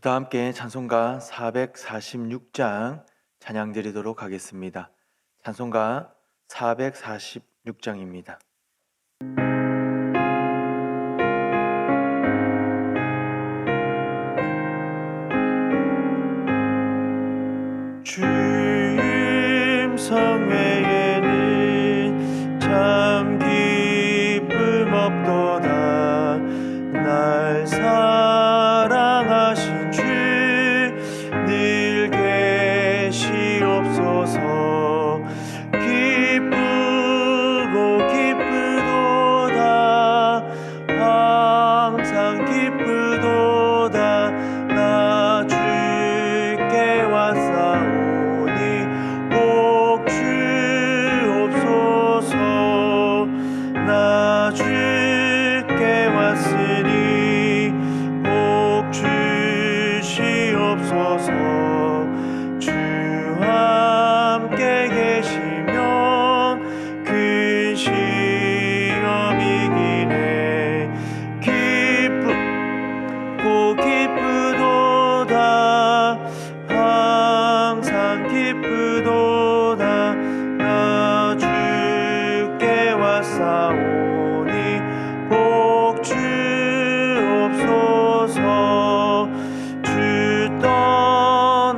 다 함께 찬송가 446장 찬양 드리도록 하겠습니다. 찬송가 446장입니다. 주님 성회에는 참 기쁨 없도다. 날 사랑하신 주 늘 계시옵소서. 기쁘고 기쁘도다. 항상 기쁘도다. 나 주께 왔사오니 복 주옵소서. 나 주께 왔으니 복 주시옵소서. 주 함께 계시면 큰 시험 이기네. 기쁘고 기쁘도다. 항상 기쁘도다. 나 주께 왔사오니 복 주옵소서. 주 떠나가시면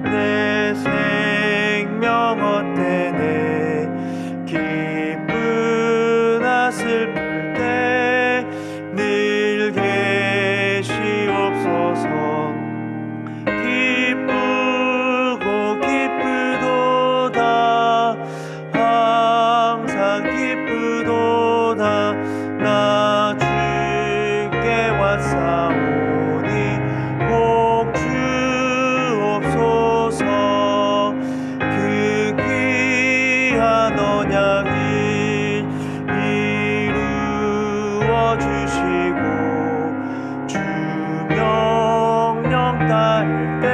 내 생명 어때네. 기쁘나 슬플 때 늘 계시옵소서. 기쁘고 기쁘도다. 항상 기쁘도다. 나 주께 왔사오니 복 주옵소서. 그 귀한 언약을 이루어 주시고 주 명령 따를 때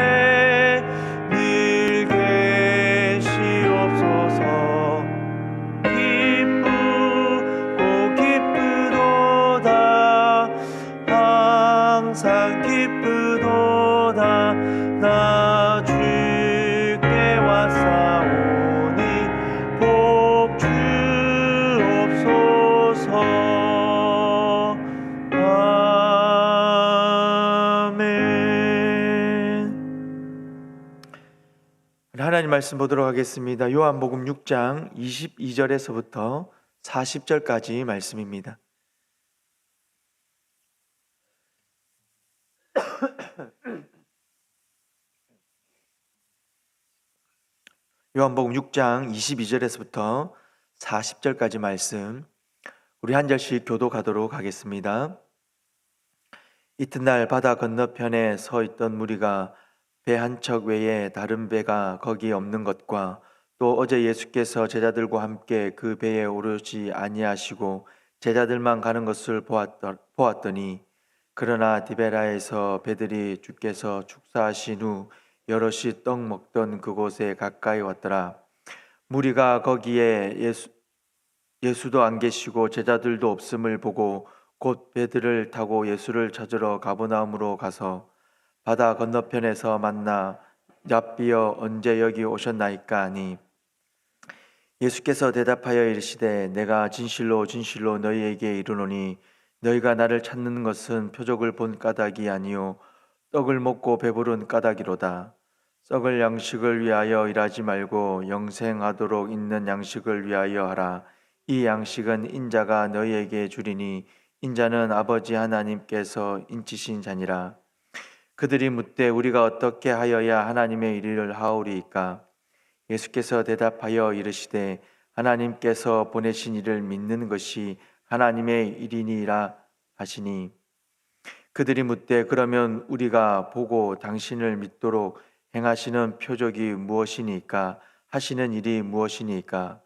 늘 계시옵소서. 기쁘고 기쁘도다. 항상 기쁘도다. 나 주께 왔사오니 복 주옵소서. 아멘. 하나님 말씀 보도록 하겠습니다. 요한복음 6장 22절에서부터 40절까지 말씀입니다. 요한복음 6장 22절에서부터 40절까지 말씀, 우리 한 절씩 교독하도록 하겠습니다. 이튿날 바다 건너편에 서 있던 무리가 배 한 척 외에 다른 배가 거기 없는 것과 또 어제 예수께서 제자들과 함께 그 배에 오르지 아니하시고 제자들만 가는 것을 보았더니, 그러나 디베라에서 배들이 주께서 축사하신 후 여럿이 떡 먹던 그곳에 가까이 왔더라. 무리가 거기에 예수도 안 계시고 제자들도 없음을 보고 곧 배들을 타고 예수를 찾으러 가버나움으로 가서 바다 건너편에서 만나 랍비여 언제 여기 오셨나이까 하니, 예수께서 대답하여 이르시되 내가 진실로 진실로 너희에게 이르노니 너희가 나를 찾는 것은 표적을 본 까닭이 아니요 떡을 먹고 배부른 까닭이로다. 썩을 양식을 위하여 일하지 말고 영생하도록 있는 양식을 위하여 하라. 이 양식은 인자가 너희에게 주리니 인자는 아버지 하나님께서 인치신 자니라. 그들이 묻되 우리가 어떻게 하여야 하나님의 일을 하오리이까? 예수께서 대답하여 이르시되 하나님께서 보내신 이를 믿는 것이 하나님의 일이니라 하시니, 그들이 묻되 그러면 우리가 보고 당신을 믿도록 행하시는 표적이 무엇이니까? 하시는 일이 무엇이니까?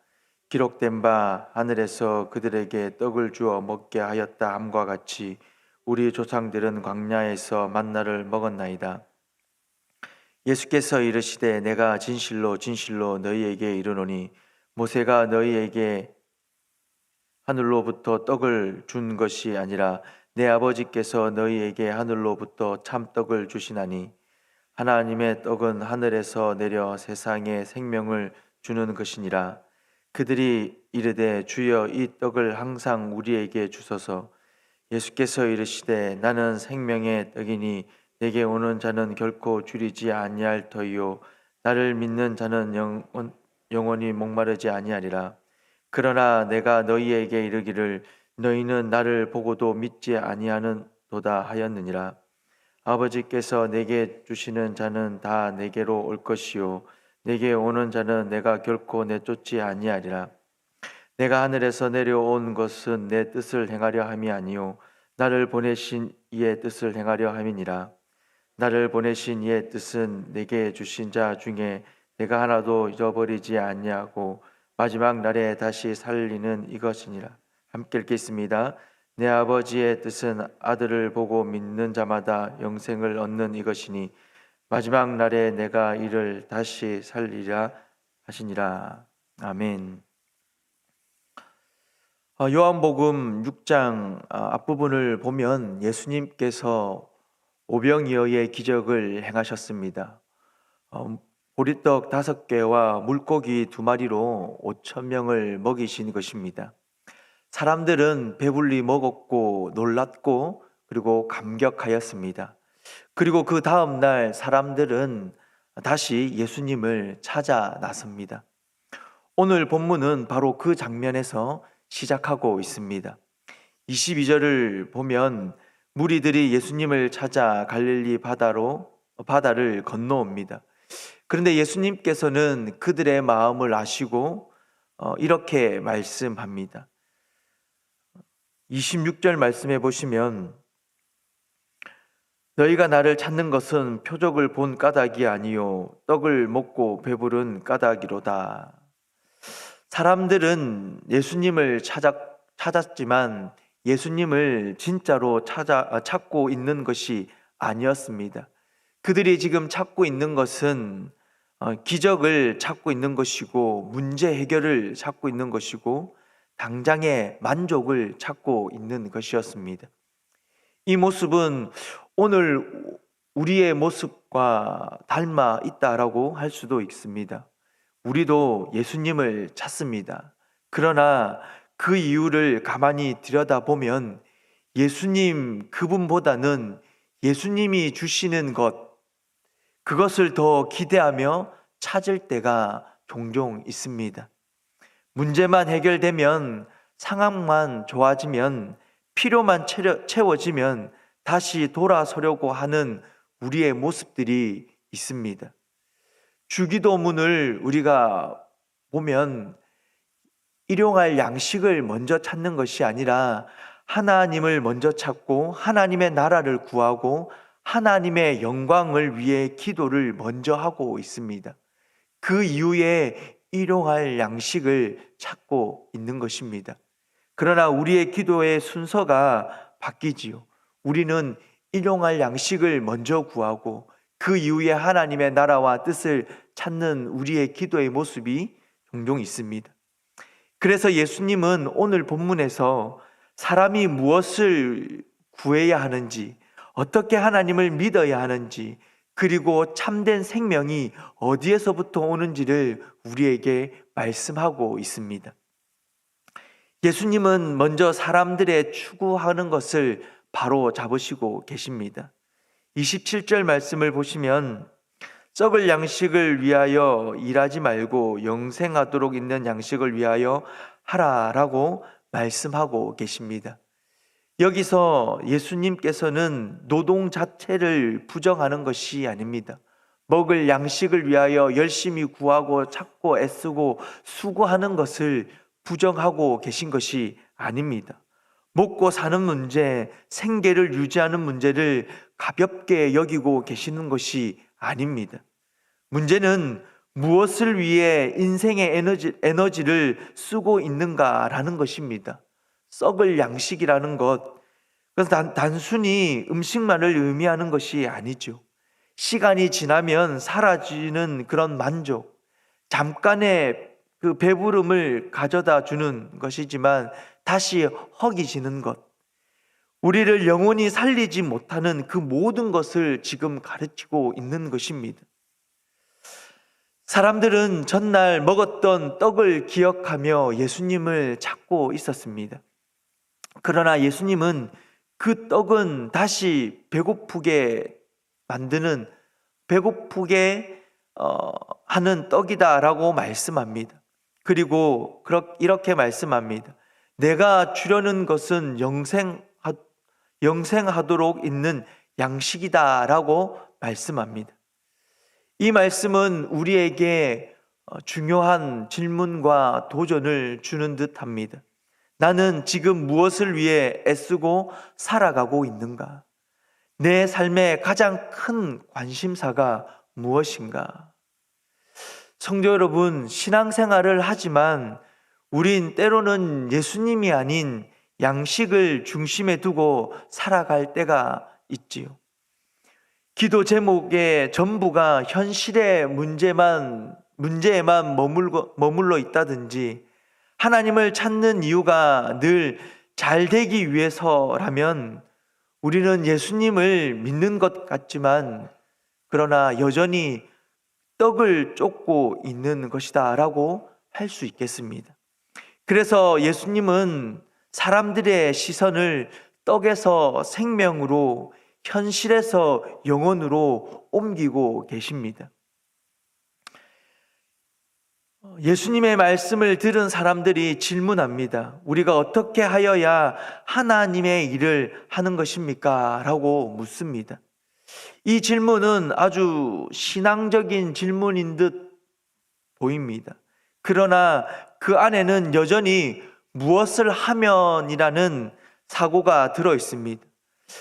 기록된 바 하늘에서 그들에게 떡을 주어 먹게 하였다 함과 같이 우리 조상들은 광야에서 만나를 먹었나이다. 예수께서 이르시되 내가 진실로 진실로 너희에게 이르노니 모세가 너희에게 하늘로부터 떡을 준 것이 아니라 내 아버지께서 너희에게 하늘로부터 참떡을 주시나니 하나님의 떡은 하늘에서 내려 세상에 생명을 주는 것이니라. 그들이 이르되 주여 이 떡을 항상 우리에게 주소서. 예수께서 이르시되 나는 생명의 떡이니 내게 오는 자는 결코 줄이지 아니할 터이요 나를 믿는 자는 영원히 목마르지 아니하리라. 그러나 내가 너희에게 이르기를 너희는 나를 보고도 믿지 아니하는도다 하였느니라. 아버지께서 내게 주시는 자는 다 내게로 올 것이요 내게 오는 자는 내가 결코 내쫓지 아니하리라. 내가 하늘에서 내려온 것은 내 뜻을 행하려 함이 아니요 나를 보내신 이의 뜻을 행하려 함이니라. 나를 보내신 이의 뜻은 내게 주신 자 중에 내가 하나도 잃어버리지 아니하고 마지막 날에 다시 살리는 이것이니라. 함께 읽겠습니다. 내 아버지의 뜻은 아들을 보고 믿는 자마다 영생을 얻는 이것이니 마지막 날에 내가 이를 다시 살리라 하시니라. 아멘. 요한복음 6장 앞부분을 보면 예수님께서 오병이어의 기적을 행하셨습니다. 보리떡 5개와 물고기 2마리로 5,000명을 먹이신 것입니다. 사람들은 배불리 먹었고 놀랐고 그리고 감격하였습니다. 그리고 그 다음 날 사람들은 다시 예수님을 찾아 나섭니다. 오늘 본문은 바로 그 장면에서 시작하고 있습니다. 22절을 보면 무리들이 예수님을 찾아 갈릴리 바다를 건너옵니다. 그런데 예수님께서는 그들의 마음을 아시고 이렇게 말씀합니다. 26절 말씀해 보시면 너희가 나를 찾는 것은 표적을 본 까닭이 아니요 떡을 먹고 배부른 까닭이로다. 사람들은 예수님을 찾았지만 예수님을 진짜로 찾고 있는 것이 아니었습니다. 그들이 지금 찾고 있는 것은 기적을 찾고 있는 것이고 문제 해결을 찾고 있는 것이고 당장의 만족을 찾고 있는 것이었습니다. 이 모습은 오늘 우리의 모습과 닮아 있다라고 할 수도 있습니다. 우리도 예수님을 찾습니다. 그러나 그 이유를 가만히 들여다보면 예수님 그분보다는 예수님이 주시는 그것을 더 기대하며 찾을 때가 종종 있습니다. 문제만 해결되면 상황만 좋아지면 필요만 채워지면 다시 돌아서려고 하는 우리의 모습들이 있습니다. 주기도문을 우리가 보면 일용할 양식을 먼저 찾는 것이 아니라 하나님을 먼저 찾고 하나님의 나라를 구하고 하나님의 영광을 위해 기도를 먼저 하고 있습니다. 그 이후에 일용할 양식을 찾고 있는 것입니다. 그러나 우리의 기도의 순서가 바뀌지요. 우리는 일용할 양식을 먼저 구하고 그 이후에 하나님의 나라와 뜻을 찾는 우리의 기도의 모습이 종종 있습니다. 그래서 예수님은 오늘 본문에서 사람이 무엇을 구해야 하는지, 어떻게 하나님을 믿어야 하는지, 그리고 참된 생명이 어디에서부터 오는지를 우리에게 말씀하고 있습니다. 예수님은 먼저 사람들의 추구하는 것을 바로 잡으시고 계십니다. 27절 말씀을 보시면 썩을 양식을 위하여 일하지 말고 영생하도록 있는 양식을 위하여 하라라고 말씀하고 계십니다. 여기서 예수님께서는 노동 자체를 부정하는 것이 아닙니다. 먹을 양식을 위하여 열심히 구하고 찾고 애쓰고 수고하는 것을 부정하고 계신 것이 아닙니다. 먹고 사는 문제, 생계를 유지하는 문제를 가볍게 여기고 계시는 것이 아닙니다. 문제는 무엇을 위해 인생의 에너지를 쓰고 있는가라는 것입니다. 썩을 양식이라는 것, 그래서 단순히 음식만을 의미하는 것이 아니죠. 시간이 지나면 사라지는 그런 만족, 잠깐의 그 배부름을 가져다 주는 것이지만 다시 허기지는 것, 우리를 영원히 살리지 못하는 그 모든 것을 지금 가르치고 있는 것입니다. 사람들은 전날 먹었던 떡을 기억하며 예수님을 찾고 있었습니다. 그러나 예수님은 그 떡은 다시 배고프게 하는 떡이다라고 말씀합니다. 그리고 이렇게 말씀합니다. 내가 주려는 것은 영생하도록 있는 양식이다라고 말씀합니다. 이 말씀은 우리에게 중요한 질문과 도전을 주는 듯합니다. 나는 지금 무엇을 위해 애쓰고 살아가고 있는가? 내 삶의 가장 큰 관심사가 무엇인가? 성도 여러분, 신앙생활을 하지만 우린 때로는 예수님이 아닌 양식을 중심에 두고 살아갈 때가 있지요. 기도 제목의 전부가 현실의 문제에만 머물러 있다든지 하나님을 찾는 이유가 늘 잘 되기 위해서라면 우리는 예수님을 믿는 것 같지만 그러나 여전히 떡을 쫓고 있는 것이다 라고 할 수 있겠습니다. 그래서 예수님은 사람들의 시선을 떡에서 생명으로, 현실에서 영혼으로 옮기고 계십니다. 예수님의 말씀을 들은 사람들이 질문합니다. 우리가 어떻게 하여야 하나님의 일을 하는 것입니까? 라고 묻습니다. 이 질문은 아주 신앙적인 질문인 듯 보입니다. 그러나 그 안에는 여전히 무엇을 하면이라는 사고가 들어 있습니다.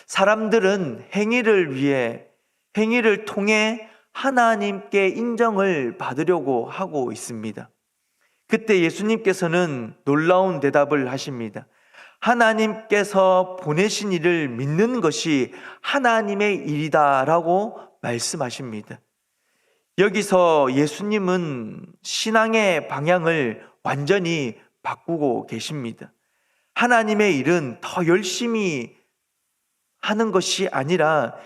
사람들은 행위를 통해 하나님께 인정을 받으려고 하고 있습니다. 그때 예수님께서는 놀라운 대답을 하십니다. 하나님께서 보내신 이를 믿는 것이 하나님의 일이다라고 말씀하십니다. 여기서 예수님은 신앙의 방향을 완전히 바꾸고 계십니다. 하나님의 일은 더 열심히 하는 것이 아니라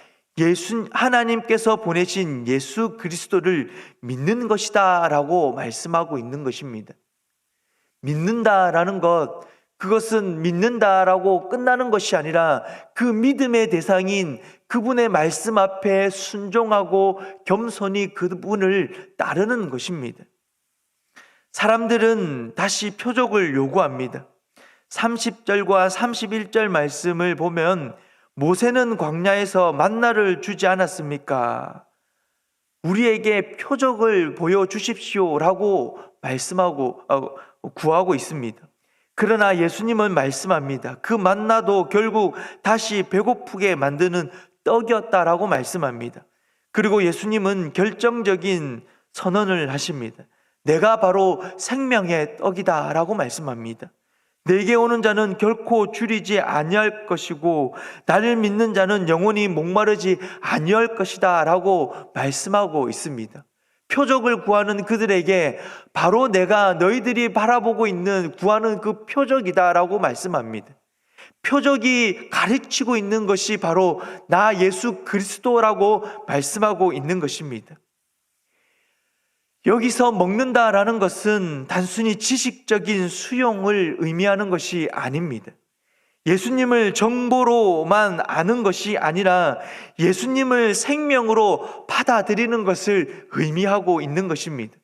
하나님께서 보내신 예수 그리스도를 믿는 것이다 라고 말씀하고 있는 것입니다. 믿는다라는 그것은 믿는다라고 끝나는 것이 아니라 그 믿음의 대상인 그분의 말씀 앞에 순종하고 겸손히 그분을 따르는 것입니다. 사람들은 다시 표적을 요구합니다. 30절과 31절 말씀을 보면 모세는 광야에서 만나를 주지 않았습니까? 우리에게 표적을 보여주십시오라고 구하고 있습니다. 그러나 예수님은 말씀합니다. 그 만나도 결국 다시 배고프게 만드는 떡이었다라고 말씀합니다. 그리고 예수님은 결정적인 선언을 하십니다. 내가 바로 생명의 떡이다라고 말씀합니다. 내게 오는 자는 결코 줄이지 아니할 것이고 나를 믿는 자는 영원히 목마르지 아니할 것이다 라고 말씀하고 있습니다. 표적을 구하는 그들에게 바로 내가 너희들이 바라보고 있는 구하는 그 표적이다 라고 말씀합니다. 표적이 가르치고 있는 것이 바로 나 예수 그리스도라고 말씀하고 있는 것입니다. 여기서 먹는다라는 것은 단순히 지식적인 수용을 의미하는 것이 아닙니다. 예수님을 정보로만 아는 것이 아니라 예수님을 생명으로 받아들이는 것을 의미하고 있는 것입니다.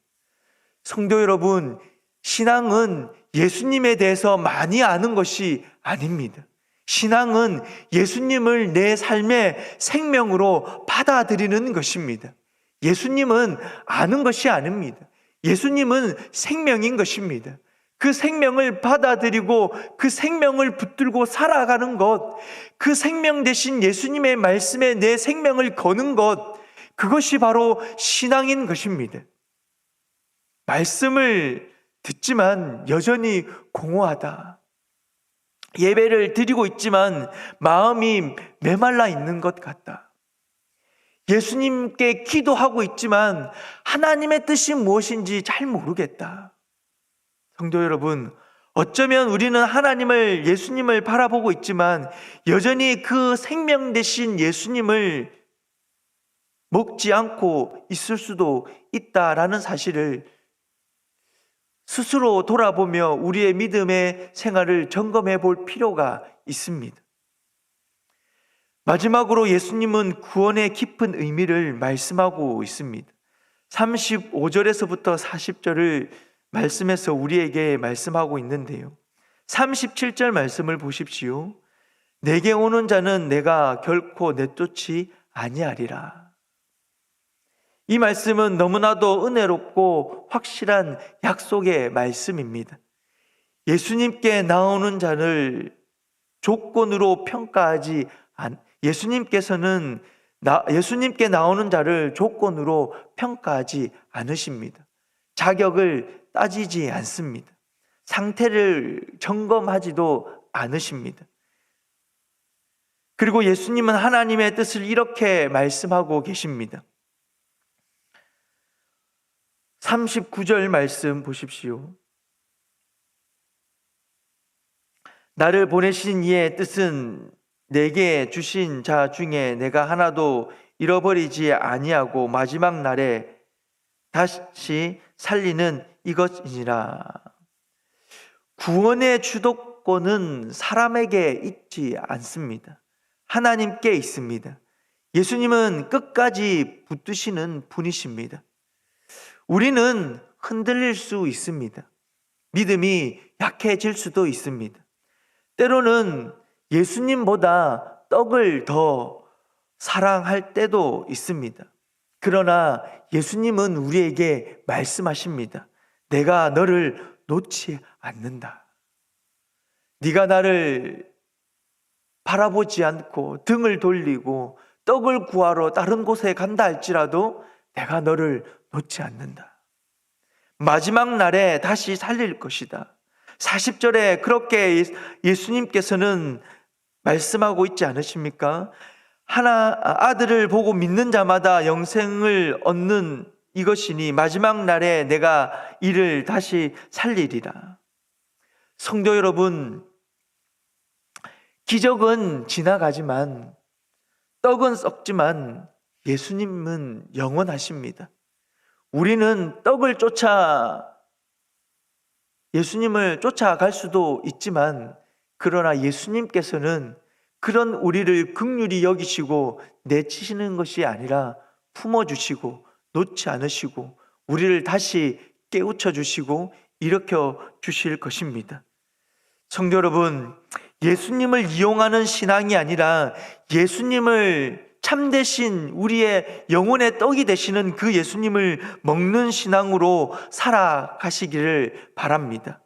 성도 여러분, 신앙은 예수님에 대해서 많이 아는 것이 아닙니다. 신앙은 예수님을 내 삶의 생명으로 받아들이는 것입니다. 예수님은 아는 것이 아닙니다. 예수님은 생명인 것입니다. 그 생명을 받아들이고 그 생명을 붙들고 살아가는 것, 그 생명 대신 예수님의 말씀에 내 생명을 거는 것, 그것이 바로 신앙인 것입니다. 말씀을 듣지만 여전히 공허하다. 예배를 드리고 있지만 마음이 메말라 있는 것 같다. 예수님께 기도하고 있지만 하나님의 뜻이 무엇인지 잘 모르겠다. 성도 여러분, 어쩌면 우리는 하나님을, 예수님을 바라보고 있지만 여전히 그 생명 되신 예수님을 먹지 않고 있을 수도 있다라는 사실을 스스로 돌아보며 우리의 믿음의 생활을 점검해 볼 필요가 있습니다. 마지막으로 예수님은 구원의 깊은 의미를 말씀하고 있습니다. 35절에서부터 40절을 말씀해서 우리에게 말씀하고 있는데요. 37절 말씀을 보십시오. 내게 오는 자는 내가 결코 내쫓지 아니하리라. 이 말씀은 너무나도 은혜롭고 확실한 약속의 말씀입니다. 예수님께 나오는 자를 조건으로 평가하지 예수님께 나오는 자를 조건으로 평가하지 않으십니다. 자격을 따지지 않습니다. 상태를 점검하지도 않으십니다. 그리고 예수님은 하나님의 뜻을 이렇게 말씀하고 계십니다. 39절 말씀 보십시오. 나를 보내신 이의 뜻은 내게 주신 자 중에 내가 하나도 잃어버리지 아니하고 마지막 날에 다시 살리는 이것이니라. 구원의 주도권은 사람에게 있지 않습니다. 하나님께 있습니다. 예수님은 끝까지 붙드시는 분이십니다. 우리는 흔들릴 수 있습니다. 믿음이 약해질 수도 있습니다. 때로는 예수님보다 떡을 더 사랑할 때도 있습니다. 그러나 예수님은 우리에게 말씀하십니다. 내가 너를 놓지 않는다. 네가 나를 바라보지 않고 등을 돌리고 떡을 구하러 다른 곳에 간다 할지라도 내가 너를 놓지 않는다. 마지막 날에 다시 살릴 것이다. 40절에 그렇게 예수님께서는 말씀하고 있지 않으십니까? 아들을 보고 믿는 자마다 영생을 얻는 이것이니 마지막 날에 내가 이를 다시 살리리라. 성도 여러분, 기적은 지나가지만 떡은 썩지만 예수님은 영원하십니다. 우리는 떡을 예수님을 쫓아갈 수도 있지만 그러나 예수님께서는 그런 우리를 긍휼히 여기시고 내치시는 것이 아니라 품어주시고 놓지 않으시고 우리를 다시 깨우쳐 주시고 일으켜 주실 것입니다. 성도 여러분, 예수님을 이용하는 신앙이 아니라 예수님을 참되신 우리의 영혼의 떡이 되시는 그 예수님을 먹는 신앙으로 살아가시기를 바랍니다.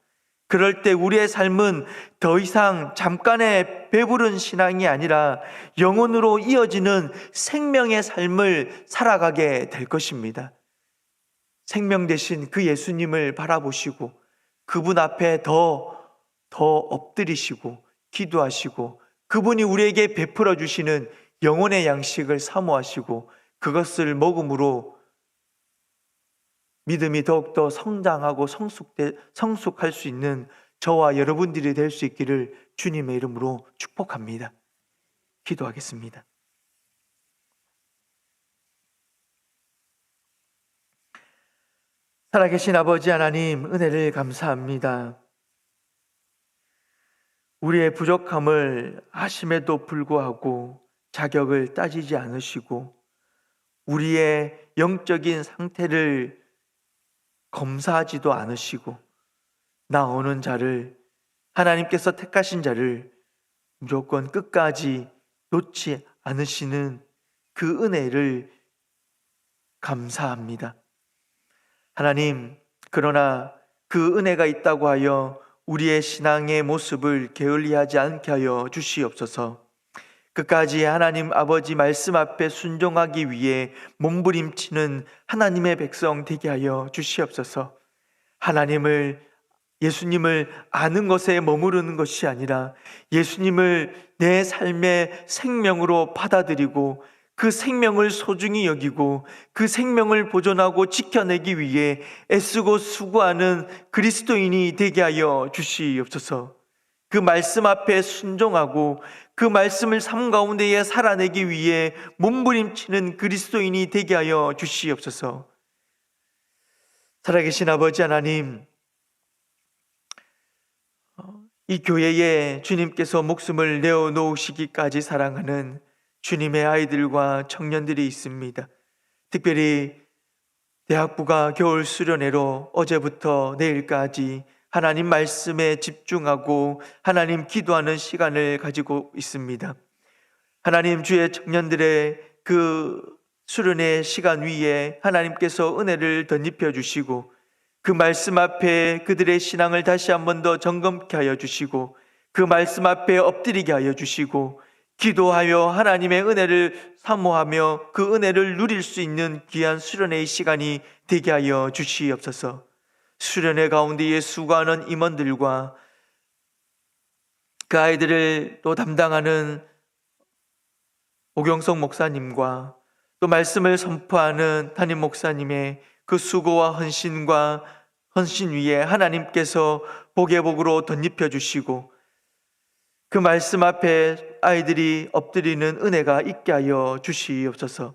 그럴 때 우리의 삶은 더 이상 잠깐의 배부른 신앙이 아니라 영혼으로 이어지는 생명의 삶을 살아가게 될 것입니다. 생명 되신 그 예수님을 바라보시고 그분 앞에 더 엎드리시고 기도하시고 그분이 우리에게 베풀어 주시는 영혼의 양식을 사모하시고 그것을 먹음으로 믿음이 더욱더 성장하고 성숙할 수 있는 저와 여러분들이 될 수 있기를 주님의 이름으로 축복합니다. 기도하겠습니다. 살아계신 아버지 하나님, 은혜를 감사합니다. 우리의 부족함을 아심에도 불구하고 자격을 따지지 않으시고 우리의 영적인 상태를 검사하지도 않으시고 나오는 자를, 하나님께서 택하신 자를 무조건 끝까지 놓지 않으시는 그 은혜를 감사합니다. 하나님, 그러나 그 은혜가 있다고 하여 우리의 신앙의 모습을 게을리하지 않게 하여 주시옵소서. 끝까지 하나님 아버지 말씀 앞에 순종하기 위해 몸부림치는 하나님의 백성 되게 하여 주시옵소서. 예수님을 아는 것에 머무르는 것이 아니라 예수님을 내 삶의 생명으로 받아들이고 그 생명을 소중히 여기고 그 생명을 보존하고 지켜내기 위해 애쓰고 수고하는 그리스도인이 되게 하여 주시옵소서. 그 말씀 앞에 순종하고 그 말씀을 삶 가운데에 살아내기 위해 몸부림치는 그리스도인이 되게 하여 주시옵소서. 살아계신 아버지 하나님, 이 교회에 주님께서 목숨을 내어놓으시기까지 사랑하는 주님의 아이들과 청년들이 있습니다. 특별히 대학부가 겨울 수련회로 어제부터 내일까지 하나님 말씀에 집중하고 하나님 기도하는 시간을 가지고 있습니다. 하나님, 주의 청년들의 그 수련회 시간 위에 하나님께서 은혜를 덧입혀 주시고 그 말씀 앞에 그들의 신앙을 다시 한 번 더 점검케 하여 주시고 그 말씀 앞에 엎드리게 하여 주시고 기도하여 하나님의 은혜를 사모하며 그 은혜를 누릴 수 있는 귀한 수련회의 시간이 되게 하여 주시옵소서. 수련회 가운데에 수고하는 임원들과 그 아이들을 또 담당하는 오경석 목사님과 또 말씀을 선포하는 담임 목사님의 그 수고와 헌신 위에 하나님께서 복의 복으로 덧입혀 주시고 그 말씀 앞에 아이들이 엎드리는 은혜가 있게 하여 주시옵소서.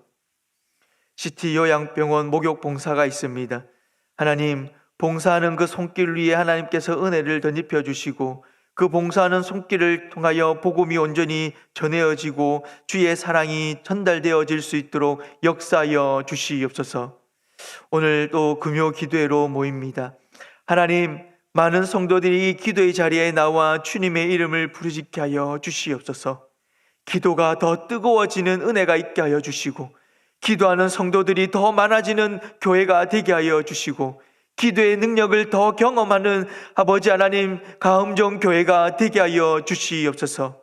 시티 요양병원 목욕 봉사가 있습니다. 하나님, 봉사하는 그 손길 위에 하나님께서 은혜를 덧입혀 주시고 그 봉사하는 손길을 통하여 복음이 온전히 전해지고 주의 사랑이 전달되어질 수 있도록 역사하여 주시옵소서. 오늘 또 금요 기도회로 모입니다. 하나님, 많은 성도들이 이 기도의 자리에 나와 주님의 이름을 부르짖게 하여 주시옵소서. 기도가 더 뜨거워지는 은혜가 있게 하여 주시고 기도하는 성도들이 더 많아지는 교회가 되게 하여 주시고 기도의 능력을 더 경험하는 아버지 하나님 가음정 교회가 되게 하여 주시옵소서.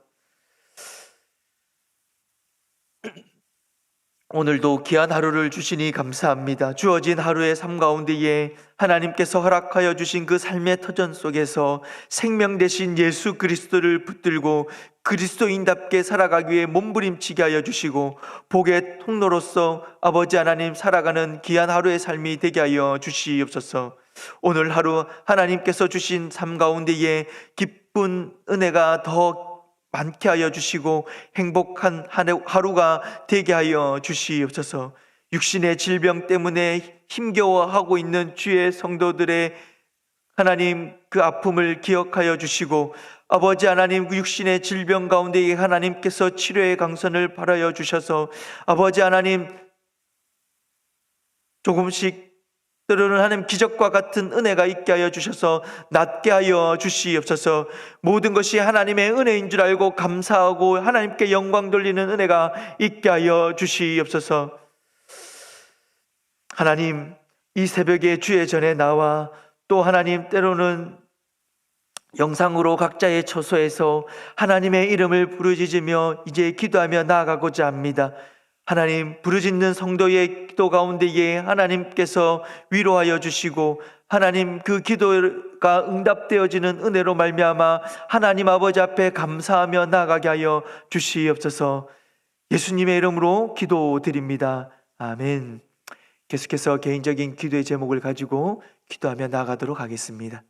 오늘도 귀한 하루를 주시니 감사합니다. 주어진 하루의 삶 가운데에 하나님께서 허락하여 주신 그 삶의 터전 속에서 생명 되신 예수 그리스도를 붙들고 그리스도인답게 살아가기 위해 몸부림치게 하여 주시고 복의 통로로서 아버지 하나님 살아가는 귀한 하루의 삶이 되게 하여 주시옵소서. 오늘 하루 하나님께서 주신 삶 가운데에 기쁜 은혜가 더 많게 하여 주시고 행복한 하루가 되게 하여 주시옵소서. 육신의 질병 때문에 힘겨워하고 있는 주의 성도들의 하나님 그 아픔을 기억하여 주시고 아버지 하나님 그 육신의 질병 가운데 하나님께서 치료의 강선을 바라여 주셔서 아버지 하나님 조금씩 때로는 하나님 기적과 같은 은혜가 있게 하여 주셔서 낫게 하여 주시옵소서. 모든 것이 하나님의 은혜인 줄 알고 감사하고 하나님께 영광 돌리는 은혜가 있게 하여 주시옵소서. 하나님, 이 새벽에 주의 전에 나와 또 하나님 때로는 영상으로 각자의 처소에서 하나님의 이름을 부르짖으며 이제 기도하며 나아가고자 합니다. 하나님, 부르짖는 성도의 기도 가운데에 하나님께서 위로하여 주시고 하나님 그 기도가 응답되어지는 은혜로 말미암아 하나님 아버지 앞에 감사하며 나아가게 하여 주시옵소서. 예수님의 이름으로 기도드립니다. 아멘. 계속해서 개인적인 기도의 제목을 가지고 기도하며 나아가도록 하겠습니다.